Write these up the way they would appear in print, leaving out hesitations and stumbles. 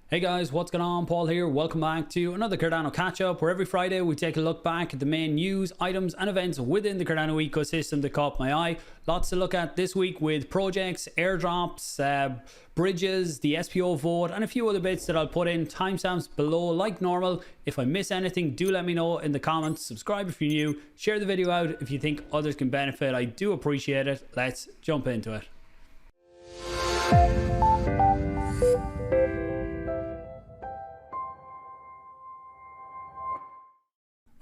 Hey guys, what's going on? Paul here. Welcome back to another Cardano catch-up, where every Friday we take a look back at the main news, items and events within the Cardano ecosystem that caught my eye. Lots to look at this week with projects, airdrops, bridges, the SPO vote, and a few other bits that I'll put in timestamps below like normal. If I miss anything, do let me know in the comments. Subscribe if you're new. Share the video out if you think others can benefit. I do appreciate it. Let's jump into it.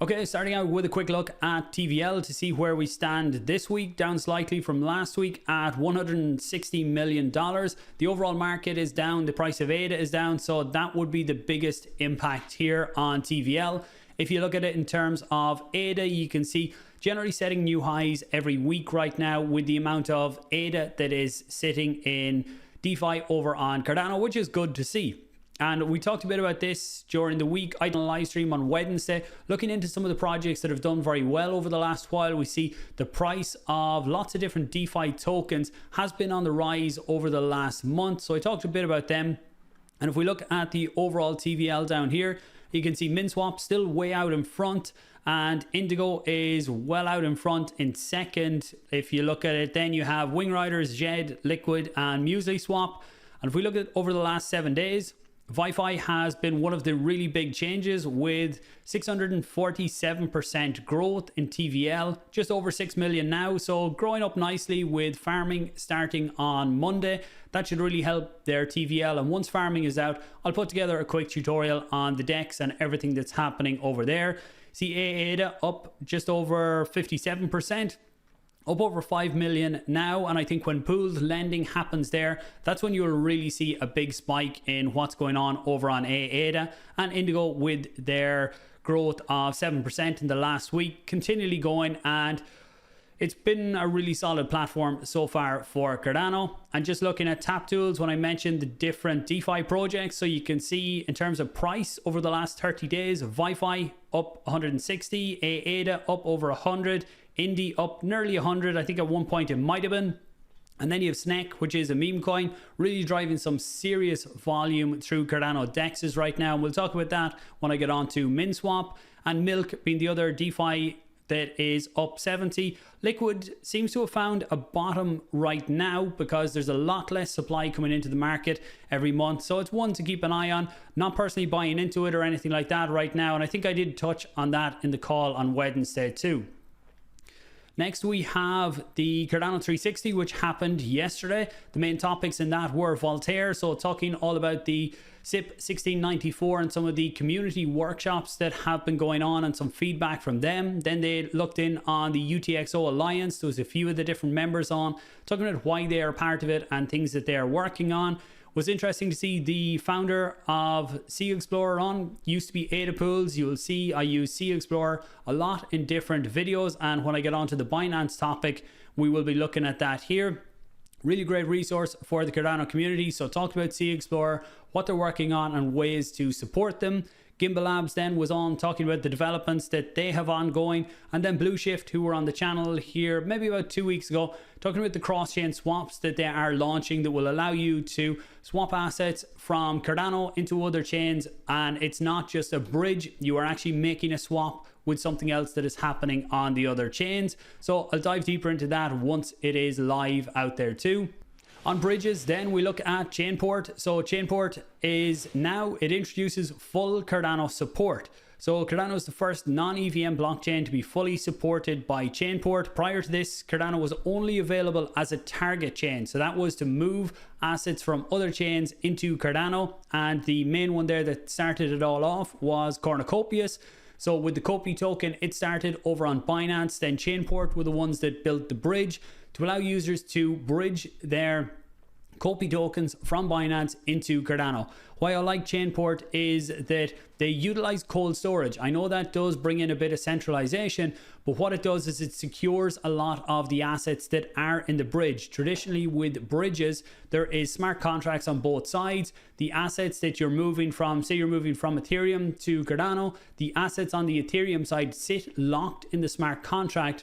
Okay, starting out with a quick look at TVL to see where we stand this week, down slightly from last week at $160 million. The overall market is down, the price of ADA is down, so that would be the biggest impact here on TVL. If you look at it in terms of ADA, you can see generally setting new highs every week right now with the amount of ADA that is sitting in DeFi over on Cardano, which is good to see. And we talked a bit about this during the week. I did a live stream on Wednesday looking into some of the projects that have done very well over the last while. We see the price of lots of different DeFi tokens has been on the rise over the last month. So I talked a bit about them. And if we look at the overall TVL down here, you can see Minswap still way out in front, and Indigo is well out in front in second. If you look at it, then you have Wing Riders, Jed, Liquid, and Minswap. And if we look at over the last 7 days, Wi-Fi has been one of the really big changes with 647% growth in TVL, just over 6 million now. So growing up nicely with farming starting on Monday. That should really help their TVL. And once farming is out, I'll put together a quick tutorial on the DEX and everything that's happening over there. See ADA up just over 57%. Up over 5 million now, and I think when pooled lending happens there, that's when you'll really see a big spike in what's going on over on ADA and Indigo with their growth of 7% in the last week, continually going, and it's been a really solid platform so far for Cardano. And just looking at tap tools, when I mentioned the different DeFi projects, so you can see in terms of price over the last 30 days, Wi-Fi up 160, ADA up over 100, Indy up nearly 100. I think at one point it might have been. And then you have Snake, which is a meme coin, really driving some serious volume through Cardano DEXs right now. And we'll talk about that when I get on to Minswap. And Milk being the other DeFi that is up 70. Liquid seems to have found a bottom right now because there's a lot less supply coming into the market every month. So it's one to keep an eye on. Not personally buying into it or anything like that right now. And I think I did touch on that in the call on Wednesday too. Next, we have the Cardano 360, which happened yesterday. The main topics in that were Voltaire, so talking all about the SIP 1694 and some of the community workshops that have been going on and some feedback from them. Then they looked in on the UTXO Alliance. There was a few of the different members on, talking about why they are part of it and things that they are working on. Was interesting to see the founder of Sea Explorer on. Used to be ADA Pools. You'll see I use Sea Explorer a lot in different videos, and when I get onto the Binance topic, we will be looking at that here. Really great resource for the Cardano community. So talked about Sea Explorer, what they're working on and ways to support them. Gimbal Labs then was on talking about the developments that they have ongoing, and then Blue Shift, who were on the channel here maybe about 2 weeks ago, talking about the cross-chain swaps that they are launching that will allow you to swap assets from Cardano into other chains, and it's not just a bridge, you are actually making a swap with something else that is happening on the other chains. So I'll dive deeper into that once it is live out there too. On bridges, then we look at Chainport. So Chainport is now, it introduces full Cardano support. So Cardano is the first non-EVM blockchain to be fully supported by Chainport. Prior to this, Cardano was only available as a target chain. So that was to move assets from other chains into Cardano. And the main one there that started it all off was Cornucopias. So with the Copi token, it started over on Binance. Then Chainport were the ones that built the bridge to allow users to bridge their Copi tokens from Binance into Cardano. Why I like Chainport is that they utilize cold storage. I know that does bring in a bit of centralization, but what it does is it secures a lot of the assets that are in the bridge. Traditionally with bridges, there is smart contracts on both sides. The assets that you're moving from, say you're moving from Ethereum to Cardano, the assets on the Ethereum side sit locked in the smart contract.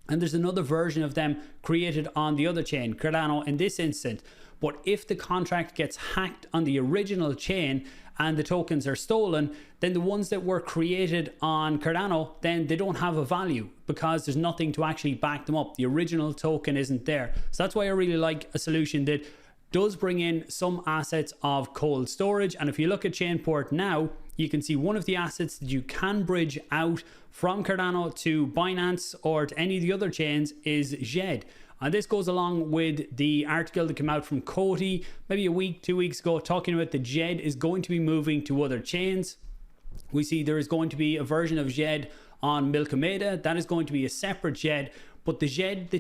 and there's another version of them created on the other chain, Cardano in this instance. But if the contract gets hacked on the original chain and the tokens are stolen, then the ones that were created on Cardano, then they don't have a value because there's nothing to actually back them up. The original token isn't there. So that's why I really like a solution that does bring in some assets of cold storage. And if you look at Chainport now, you can see one of the assets that you can bridge out from Cardano to Binance or to any of the other chains is ZHED. And this goes along with the article that came out from Cody maybe a week, 2 weeks ago, talking about the ZHED is going to be moving to other chains. We see there is going to be a version of ZHED on Milkameda. That is going to be a separate ZHED, but the ZHED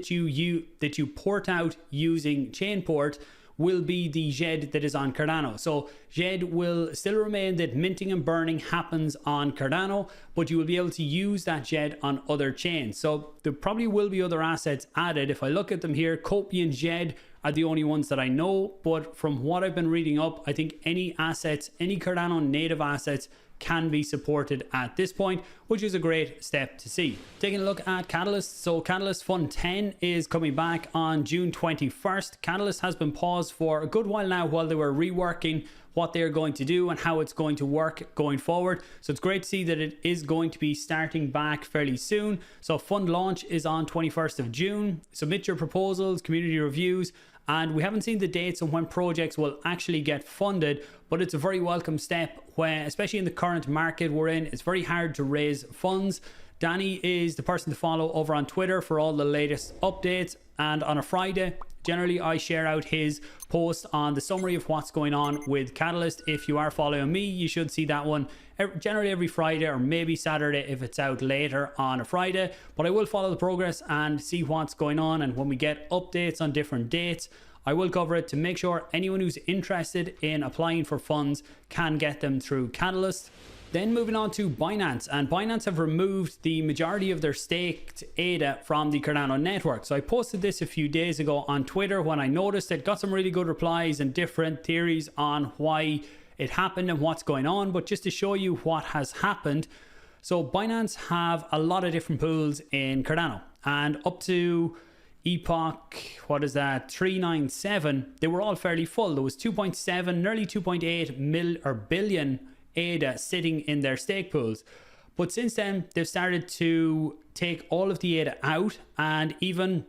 that you port out using Chainport will be the ZHED that is on Cardano. So ZHED will still remain that minting and burning happens on Cardano, but you will be able to use that ZHED on other chains. So there probably will be other assets added. If I look at them here, Copy and ZHED are the only ones that I know, but from what I've been reading up, I think any assets, any Cardano native assets can be supported at this point, which is a great step to see. Taking a look at Catalyst. So Catalyst Fund 10 is coming back on June 21st. Catalyst has been paused for a good while now while they were reworking what they're going to do and how it's going to work going forward. So it's great to see that it is going to be starting back fairly soon. So fund launch is on 21st of June. Submit your proposals, community reviews, and we haven't seen the dates on when projects will actually get funded, but it's a very welcome step when, especially in the current market we're in, it's very hard to raise funds. Danny is the person to follow over on Twitter for all the latest updates, and on a Friday, generally I share out his post on the summary of what's going on with Catalyst. If you are following me, you should see that one generally every Friday, or maybe Saturday if it's out later on a Friday. But I will follow the progress and see what's going on, and when we get updates on different dates, I will cover it to make sure anyone who's interested in applying for funds can get them through Catalyst. Then moving on to Binance, and Binance have removed the majority of their staked ADA from the Cardano network. So I posted this a few days ago on Twitter when I noticed it, got some really good replies and different theories on why it happened and what's going on. But just to show you what has happened, so Binance have a lot of different pools in Cardano, and up to Epoch, what is that, 397, they were all fairly full. There was 2.7, nearly 2.8 billion ADA sitting in their stake pools. But since then, they've started to take all of the ADA out, and even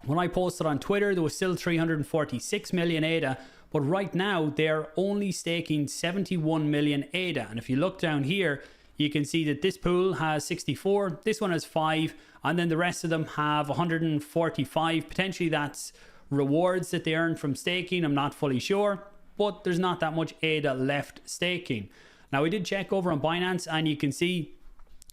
when I posted on Twitter, there was still 346 million ADA, but right now they're only staking 71 million ADA. And if you look down here, you can see that this pool has 64, this one has 5, and then the rest of them have 145. Potentially that's rewards that they earn from staking, I'm not fully sure, but there's not that much ADA left staking. Now I did check over on Binance, and you can see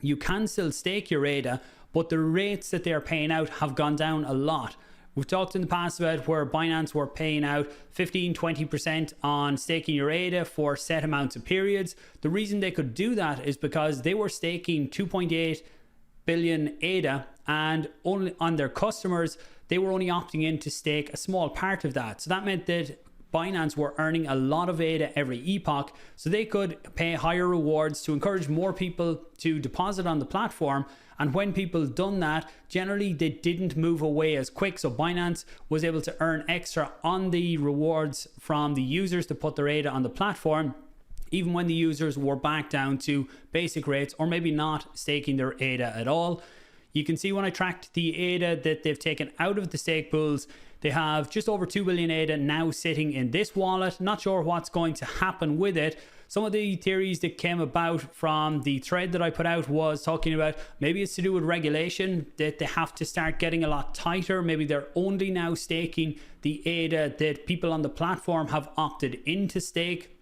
you can still stake your ADA, but the rates that they're paying out have gone down a lot. We've talked in the past about where Binance were paying out 15-20% on staking your ADA for set amounts of periods. The reason they could do that is because they were staking 2.8 billion ADA, and only on their customers, they were only opting in to stake a small part of that. So that meant that Binance were earning a lot of ADA every epoch, so they could pay higher rewards to encourage more people to deposit on the platform. And when people done that, generally they didn't move away as quick, so Binance was able to earn extra on the rewards from the users to put their ADA on the platform, even when the users were back down to basic rates or maybe not staking their ADA at all. You can see when I tracked the ADA that they've taken out of the stake pools, they have just over 2 billion ADA now sitting in this wallet. Not sure what's going to happen with it. Some of the theories that came about from the thread that I put out was talking about maybe it's to do with regulation, that they have to start getting a lot tighter. Maybe they're only now staking the ADA that people on the platform have opted into stake,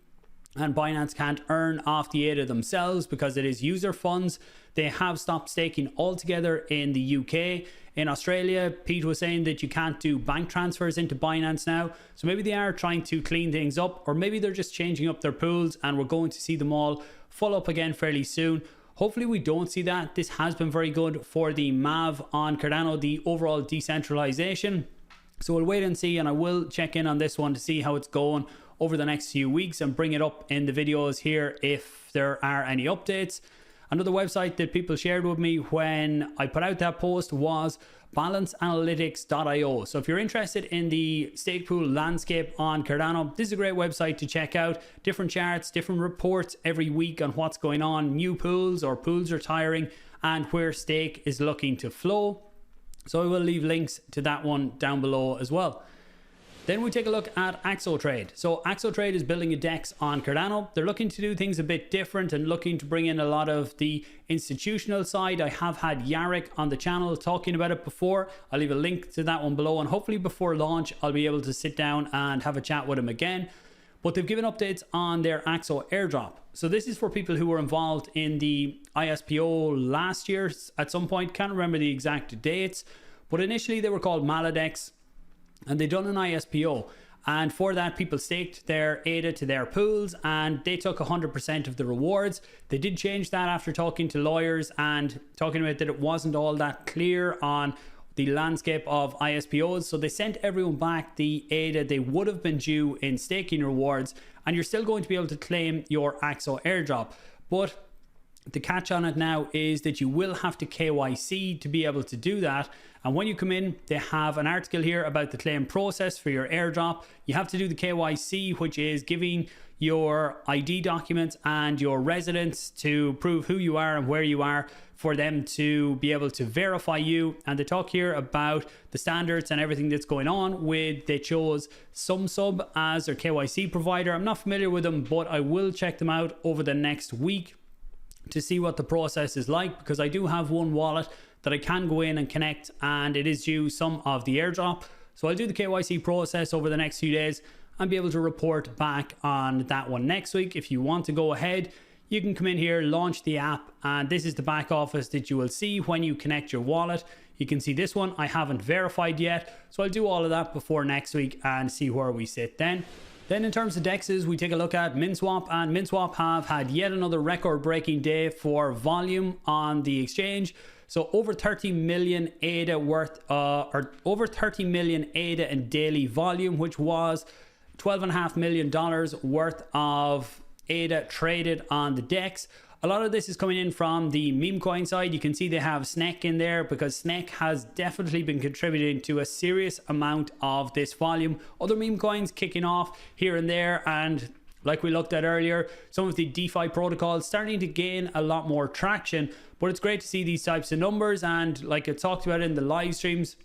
and Binance can't earn off the ADA themselves because it is user funds. They have stopped staking altogether in the UK. In Australia, Pete was saying that you can't do bank transfers into Binance now. So maybe they are trying to clean things up, or maybe they're just changing up their pools and we're going to see them all full up again fairly soon. Hopefully we don't see that. This has been very good for the MAV on Cardano, the overall decentralization. So we'll wait and see, and I will check in on this one to see how it's going over the next few weeks and bring it up in the videos here if there are any updates. Another website that people shared with me when I put out that post was balanceanalytics.io. So if you're interested in the stake pool landscape on Cardano, this is a great website to check out. Different charts, different reports every week on what's going on, new pools or pools retiring, and where stake is looking to flow. So I will leave links to that one down below as well. Then we take a look at AXO Trade. So AXO Trade is building a DEX on Cardano. They're looking to do things a bit different and looking to bring in a lot of the institutional side. I have had Yarrick on the channel talking about it before. I'll leave a link to that one below, and hopefully before launch I'll be able to sit down and have a chat with him again. But they've given updates on their AXO Airdrop. So this is for people who were involved in the ISPO last year at some point. Can't remember the exact dates, but initially they were called Maladex, and they done an ISPO, and for that people staked their ADA to their pools and they took 100% of the rewards. They did change that after talking to lawyers and talking about that it wasn't all that clear on the landscape of ISPOs, so they sent everyone back the ADA they would have been due in staking rewards, and you're still going to be able to claim your AXO airdrop. But the catch on it now is that you will have to KYC to be able to do that. And when you come in, they have an article here about the claim process for your airdrop. You have to do the KYC, which is giving your ID documents and your residence to prove who you are and where you are for them to be able to verify you. And they talk here about the standards and everything that's going on with, they chose SumSub as their KYC provider. I'm not familiar with them, but I will check them out over the next week to see what the process is like, because I do have one wallet that I can go in and connect, and it is due some of the airdrop. So I'll do the KYC process over the next few days and be able to report back on that one next week. If you want to go ahead, you can come in here, launch the app, and this is the back office that you will see when you connect your wallet. You can see this one I haven't verified yet, so I'll do all of that before next week and see where we sit then. Then in terms of DEXs, we take a look at Minswap, and Minswap have had yet another record-breaking day for volume on the exchange. So over 30 million ADA worth, or over 30 million ADA in daily volume, which was $12.5 million worth of ADA traded on the DEX. A lot of this is coming in from the meme coin side. You can see they have SNEC in there because SNEC has definitely been contributing to a serious amount of this volume. Other meme coins kicking off here and there, and like we looked at earlier, some of the DeFi protocols starting to gain a lot more traction. But it's great to see these types of numbers, and like I talked about in the live streams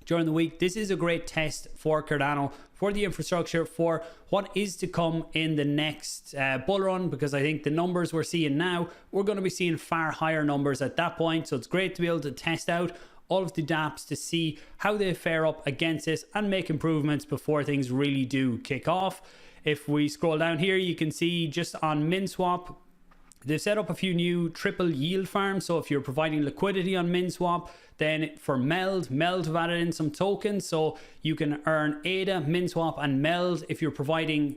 during the week, this is a great test for Cardano, for the infrastructure, for what is to come in the next bull run, because I think the numbers we're seeing now, we're going to be seeing far higher numbers at that point. So it's great to be able to test out all of the dApps to see how they fare up against this and make improvements before things really do kick off. If we scroll down here, you can see just on Minswap, they've set up a few new triple yield farms. So if you're providing liquidity on Minswap, then for Meld have added in some tokens, so you can earn ADA, Minswap, and Meld if you're providing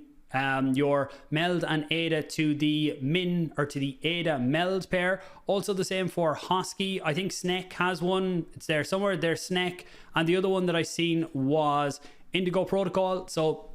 your Meld and ADA to the Min or to the ADA Meld pair. Also the same for Hosky. I think SNEC has one. It's there somewhere. There's SNEC, and the other one that I seen was Indigo Protocol. So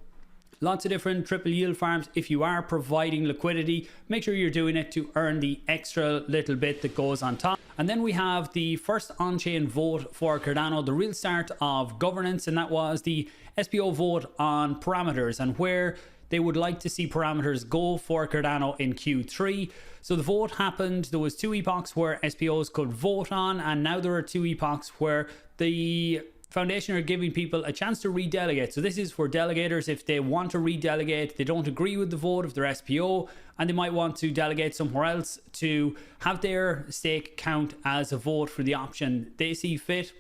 lots of different triple yield farms. If you are providing liquidity, make sure you're doing it to earn the extra little bit that goes on top. And then we have the first on-chain vote for Cardano, the real start of governance, and that was the SPO vote on parameters and where they would like to see parameters go for Cardano in Q3. So the vote happened. There was 2 epochs where SPOs could vote on, and now there are 2 epochs where the Foundation are giving people a chance to redelegate. So this is for delegators if they want to redelegate, they don't agree with the vote of their SPO, and they might want to delegate somewhere else to have their stake count as a vote for the option they see fit.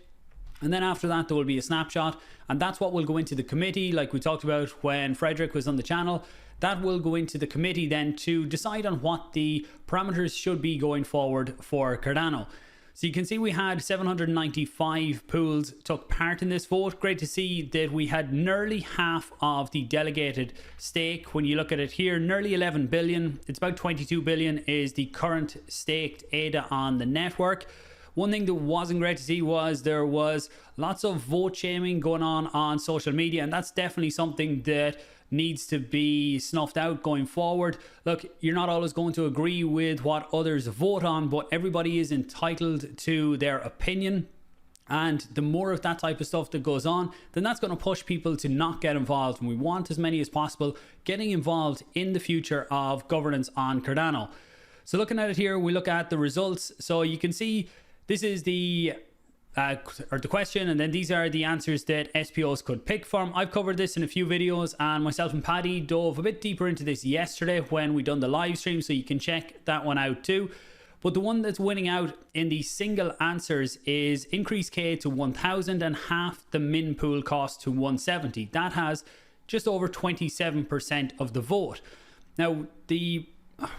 And then after that, there will be a snapshot, and that's what will go into the committee, like we talked about when Frederick was on the channel. That will go into the committee then to decide on what the parameters should be going forward for Cardano. So you can see we had 795 pools took part in this vote. Great to see that we had nearly half of the delegated stake. When you look at it here, nearly 11 billion. It's about 22 billion is the current staked ADA on the network. One thing that wasn't great to see was there was lots of vote shaming going on social media, and that's definitely something that needs to be snuffed out going forward. Look, you're not always going to agree with what others vote on, but everybody is entitled to their opinion. And the more of that type of stuff that goes on, then that's going to push people to not get involved. And we want as many as possible getting involved in the future of governance on Cardano. So looking at it here, we look at the results. So you can see this is the question, and then these are the answers that SPOs could pick from. I've covered this in a few videos, and myself and Paddy dove a bit deeper into this yesterday when we done the live stream, so you can check that one out too. But the one that's winning out in the single answers is increase K to 1000 and half the min pool cost to 170. That has just over 27% of the vote. Now, the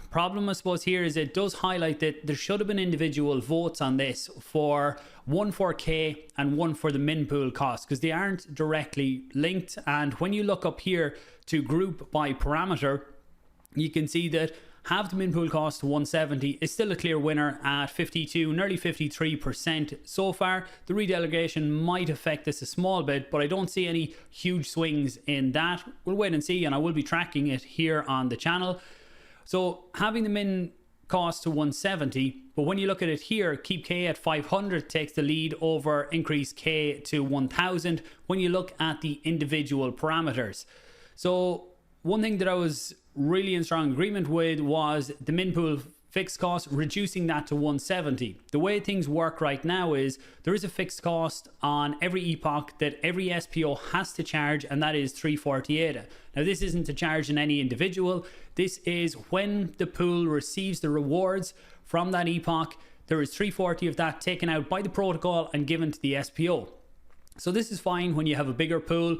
problem, I suppose, here is it does highlight that there should have been individual votes on this, for one for K and one for the min pool cost, because they aren't directly linked. And when you look up here to group by parameter, you can see that half the min pool cost to 170 is still a clear winner at 52, nearly 53% so far. The redelegation might affect this a small bit, but I don't see any huge swings in that. We'll wait and see, and I will be tracking it here on the channel. So having the min cost to 170, but when you look at it here, keep K at 500 takes the lead over increase K to 1000 when you look at the individual parameters. So one thing that I was really in strong agreement with was the min pool fixed cost, reducing that to 170. The way things work right now is there is a fixed cost on every epoch that every SPO has to charge, and that is 340 ADA. Now, this isn't to charge in any individual. This is when the pool receives the rewards from that epoch, there is 340 of that taken out by the protocol and given to the SPO. So this is fine when you have a bigger pool.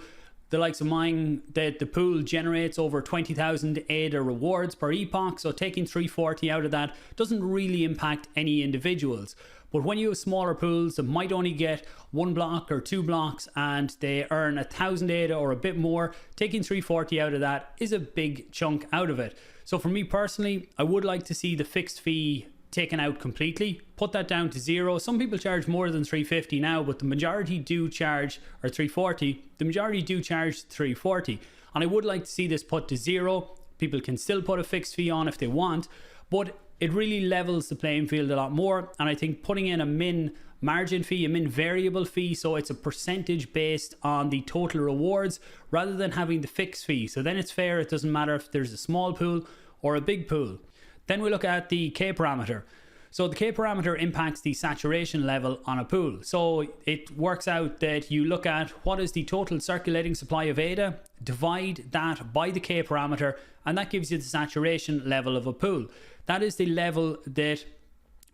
The likes of mine, that the pool generates over 20,000 ADA rewards per epoch, so taking 340 out of that doesn't really impact any individuals. But when you have smaller pools that might only get 1 block or 2 blocks and they earn 1,000 ADA or a bit more, taking 340 out of that is a big chunk out of it. So for me personally, I would like to see the fixed fee taken out completely, put that down to 0. Some people charge more than 350 now, but the majority do charge, or 340, the majority do charge 340. And I would like to see this put to 0. People can still put a fixed fee on if they want, but it really levels the playing field a lot more. And I think putting in a min margin fee, a min variable fee, so it's a percentage based on the total rewards rather than having the fixed fee. So then it's fair, it doesn't matter if there's a small pool or a big pool. Then we look at the K parameter. So the K parameter impacts the saturation level on a pool. So it works out that you look at what is the total circulating supply of ADA, divide that by the K parameter, and that gives you the saturation level of a pool. That is the level that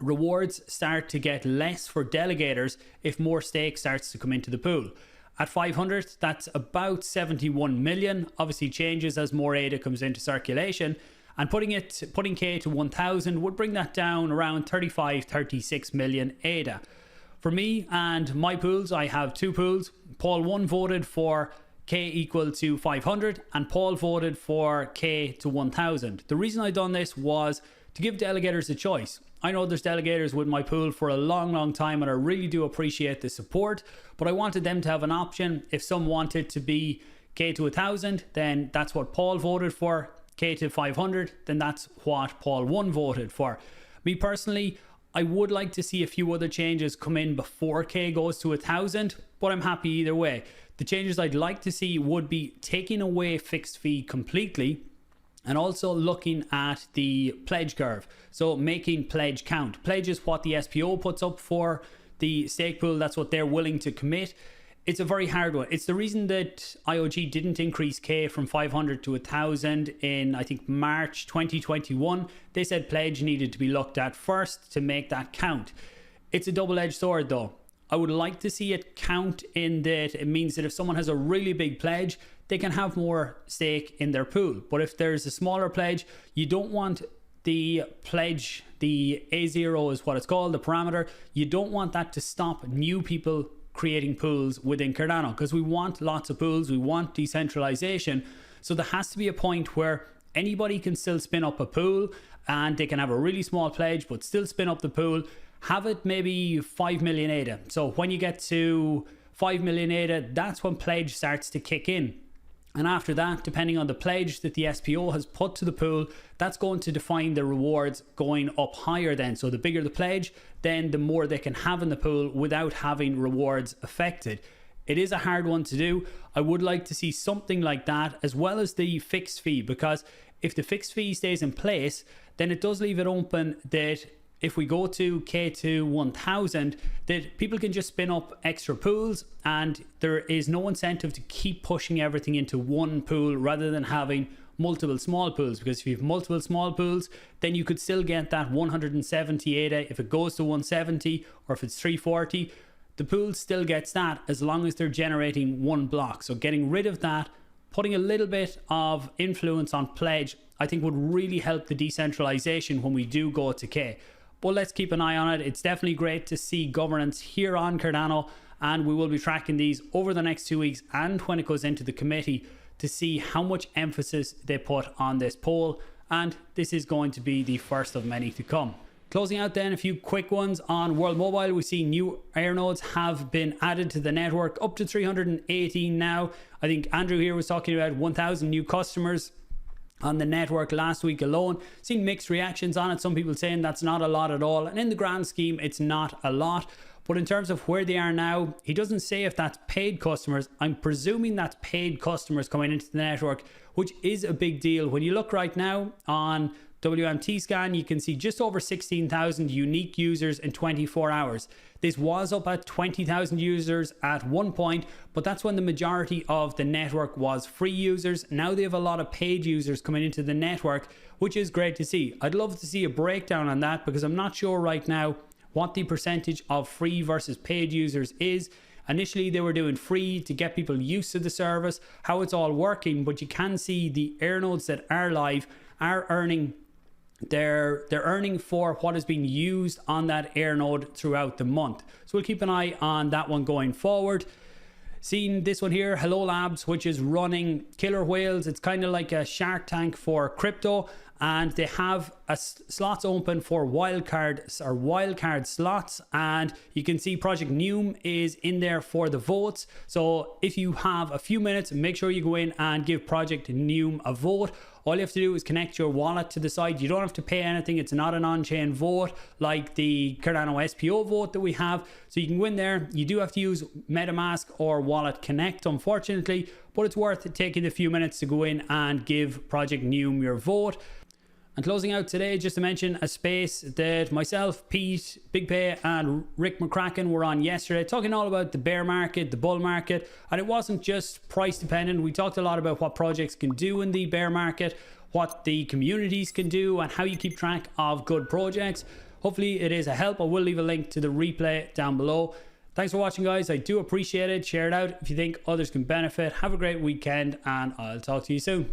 rewards start to get less for delegators if more stake starts to come into the pool. At 500, that's about 71 million. Obviously changes as more ADA comes into circulation. And putting K to 1000 would bring that down around 35-36 million ADA. For me and my pools, I have two pools. PAUL1 voted for K equal to 500 and Paul voted for K to 1000. The reason I done this was to give delegators a choice. I know there's delegators with my pool for a long time, and I really do appreciate the support, but I wanted them to have an option. If some wanted to be K to 1000, then that's what Paul voted for. K to 500, then that's what PAUL1 voted for. Me personally, I would like to see a few other changes come in before K goes to 1000, but I'm happy either way. The changes I'd like to see would be taking away fixed fee completely, and also looking at the pledge curve. So making pledge count. Pledge is what the SPO puts up for the stake pool. That's what they're willing to commit. It's a very hard one. It's the reason that IOG didn't increase K from 500 to 1000 in, I think, March 2021. They said pledge needed to be looked at first to make that count. It's a double-edged sword though. I would like to see it count in that it means that if someone has a really big pledge, they can have more stake in their pool. But if there's a smaller pledge, you don't want the pledge, the A0 is what it's called, the parameter, you don't want that to stop new people creating pools within Cardano, because we want lots of pools, we want decentralization. So there has to be a point where anybody can still spin up a pool and they can have a really small pledge but still spin up the pool. Have it maybe 5 million ADA. So when you get to 5 million ADA, that's when pledge starts to kick in. And after that, depending on the pledge that the SPO has put to the pool, that's going to define the rewards going up higher then. So the bigger the pledge, then the more they can have in the pool without having rewards affected. It is a hard one to do. I would like to see something like that, as well as the fixed fee, because if the fixed fee stays in place, then it does leave it open that if we go to K2 1000, that people can just spin up extra pools, and there is no incentive to keep pushing everything into one pool rather than having multiple small pools. Because if you have multiple small pools, then you could still get that 170 ADA. If it goes to 170 or if it's 340, the pool still gets that as long as they're generating one block. So getting rid of that, putting a little bit of influence on pledge, I think would really help the decentralization when we do go to K. But let's keep an eye on it. It's definitely great to see governance here on Cardano, and we will be tracking these over the next 2 weeks and when it goes into the committee to see how much emphasis they put on this poll, and this is going to be the first of many to come. Closing out then, a few quick ones on World Mobile. We see new airnodes have been added to the network, up to 318 now. I think Andrew here was talking about 1,000 new customers on the network last week alone. Seeing mixed reactions on it, some people saying that's not a lot at all, and in the grand scheme it's not a lot. But in terms of where they are now, he doesn't say if that's paid customers. I'm presuming that's paid customers coming into the network, which is a big deal. When you look right now on WMT scan, you can see just over 16,000 unique users in 24 hours. This was up at 20,000 users at one point, but that's when the majority of the network was free users. Now they have a lot of paid users coming into the network, which is great to see. I'd love to see a breakdown on that, because I'm not sure right now what the percentage of free versus paid users is. Initially they were doing free to get people used to the service, how it's all working, but you can see the airnodes that are live are earning. They're earning for what is being used on that airnode throughout the month. So we'll keep an eye on that one going forward. Seeing this one here, Hello Labs, which is running killer whales. It's kind of like a Shark Tank for crypto, and they have slots open for wildcard slots, and you can see Project NEWM is in there for the votes. So if you have a few minutes, make sure you go in and give Project NEWM a vote. All you have to do is connect your wallet to the site. You don't have to pay anything. It's not an on-chain vote like the Cardano SPO vote that we have. So you can go in there. You do have to use MetaMask or Wallet Connect, unfortunately, but it's worth taking a few minutes to go in and give Project NEWM your vote. And closing out today, just to mention a space that myself, Pete, Big Pay and Rick McCracken were on yesterday, talking all about the bear market, the bull market, and it wasn't just price dependent. We talked a lot about what projects can do in the bear market, what the communities can do, and how you keep track of good projects. Hopefully it is a help. I will leave a link to the replay down below. Thanks for watching, guys. I do appreciate it. Share it out if you think others can benefit. Have a great weekend, and I'll talk to you soon.